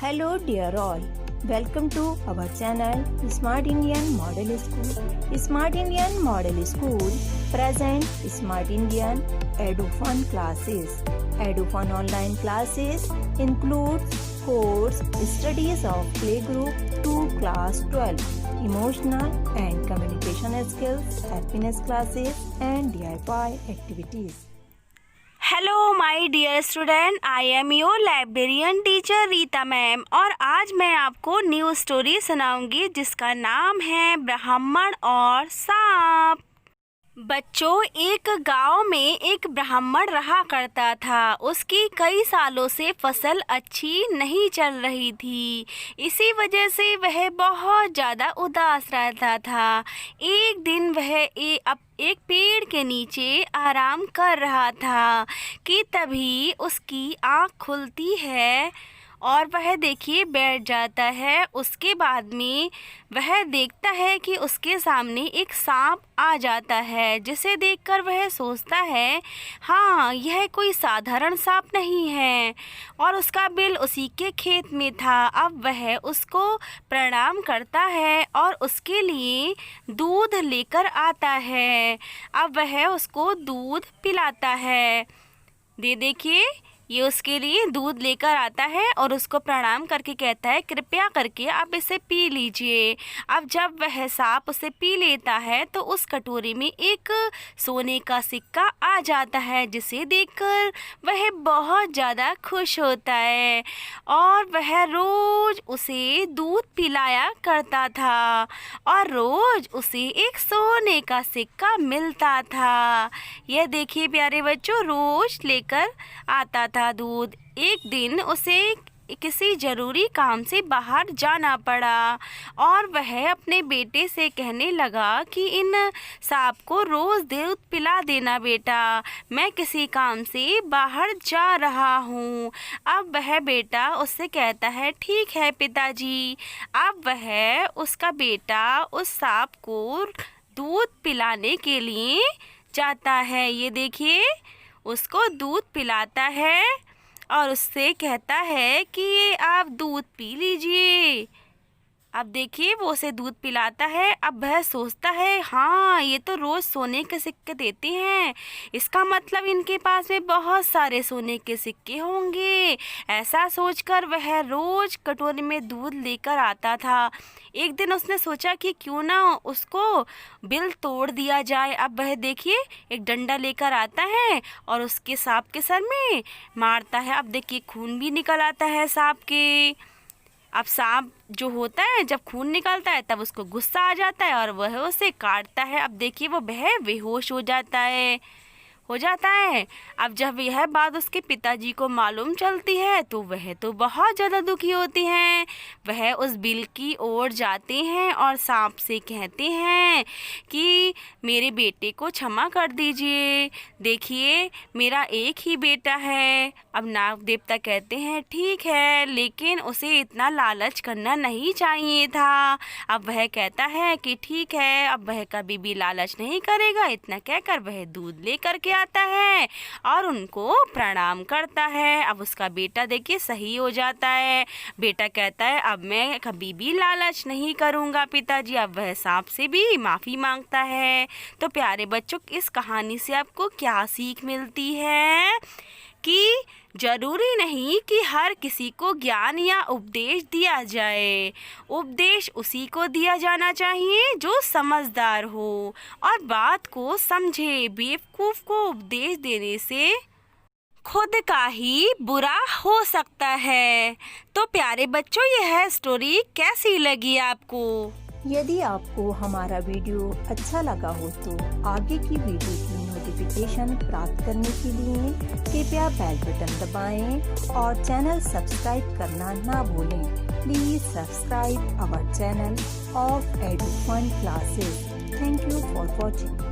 Hello dear all, welcome to our channel Smart Indian Model School. Smart Indian Model School present Smart Indian EduFun classes. EduFun online classes includes course studies of playgroup to class 12, emotional and communication skills, happiness classes and DIY activities. Hello my dear student, I am your librarian teacher Rita ma'am और आज मैं आपको new story सुनाऊंगी जिसका नाम है ब्राह्मण और सांप। बच्चों, एक गांव में एक ब्राह्मण रहा करता था। उसकी कई सालों से फसल अच्छी नहीं चल रही थी। इसी वजह से वह बहुत ज़्यादा उदास रहता था। एक दिन वह एक पेड़ के नीचे आराम कर रहा था कि तभी उसकी आँख खुलती है और वह देखिए बैठ जाता है। उसके बाद में वह देखता है कि उसके सामने एक सांप आ जाता है, जिसे देखकर वह सोचता है हाँ, यह कोई साधारण सांप नहीं है और उसका बिल उसी के खेत में था। अब वह उसको प्रणाम करता है और उसके लिए दूध लेकर आता है। अब वह उसको दूध पिलाता है। देखिए, ये उसके लिए दूध लेकर आता है और उसको प्रणाम करके कहता है कृपया करके आप इसे पी लीजिए। अब जब वह सांप उसे पी लेता है तो उस कटोरी में एक सोने का सिक्का आ जाता है, जिसे देखकर वह बहुत ज़्यादा खुश होता है और वह रोज़ उसे दूध पिलाया करता था और रोज़ उसे एक सोने का सिक्का मिलता था। यह देखिए प्यारे बच्चों, रोज़ लेकर आता था दूध। एक दिन उसे किसी ज़रूरी काम से बाहर जाना पड़ा और वह अपने बेटे से कहने लगा कि इन सांप को रोज़ दूध पिला देना बेटा, मैं किसी काम से बाहर जा रहा हूँ। अब वह बेटा उससे कहता है ठीक है पिताजी। अब वह उसका बेटा उस सांप को दूध पिलाने के लिए जाता है। ये देखिए, उसको दूध पिलाता है और उससे कहता है कि ये आप दूध पी लीजिए। अब देखिए, वो उसे दूध पिलाता है। अब वह सोचता है हाँ, ये तो रोज़ सोने के सिक्के देते हैं, इसका मतलब इनके पास में बहुत सारे सोने के सिक्के होंगे। ऐसा सोचकर वह रोज़ कटोरी में दूध लेकर आता था। एक दिन उसने सोचा कि क्यों ना उसको बिल तोड़ दिया जाए। अब वह देखिए एक डंडा लेकर आता है और उसके सांप के सर में मारता है। अब देखिए खून भी निकल आता है सांप के। अब सांप जो होता है जब खून निकलता है तब उसको गुस्सा आ जाता है और वह उसे काटता है। अब देखिए वो बेहोश हो जाता है। अब जब यह बात उसके पिताजी को मालूम चलती है तो वह तो बहुत ज़्यादा दुखी होते हैं। वह उस बिल की ओर जाते हैं और सांप से कहते हैं कि मेरे बेटे को क्षमा कर दीजिए, देखिए मेरा एक ही बेटा है। अब नाग देवता कहते हैं ठीक है, लेकिन उसे इतना लालच करना नहीं चाहिए था। अब वह कहता है कि ठीक है, अब वह कभी भी लालच नहीं करेगा। इतना कहकर वह दूध लेकर के आता है और उनको प्रणाम करता है। अब उसका बेटा देखिए सही हो जाता है। बेटा कहता है अब मैं कभी भी लालच नहीं करूँगा पिताजी। अब वह सांप से भी माफ़ी मांगता है। तो प्यारे बच्चों, इस कहानी से आपको क्या सीख मिलती है कि ज़रूरी नहीं कि हर किसी को ज्ञान या उपदेश दिया जाए। उपदेश उसी को दिया जाना चाहिए जो समझदार हो और बात को समझे। बेवकूफ़ को उपदेश देने से खुद का ही बुरा हो सकता है। तो प्यारे बच्चों, यह स्टोरी कैसी लगी आपको? यदि आपको हमारा वीडियो अच्छा लगा हो तो आगे की वीडियो की नोटिफिकेशन प्राप्त करने के लिए कृपया बेल बटन दबाएं और चैनल सब्सक्राइब करना ना भूलें। Please subscribe our channel of EduFun classes. Thank you for watching.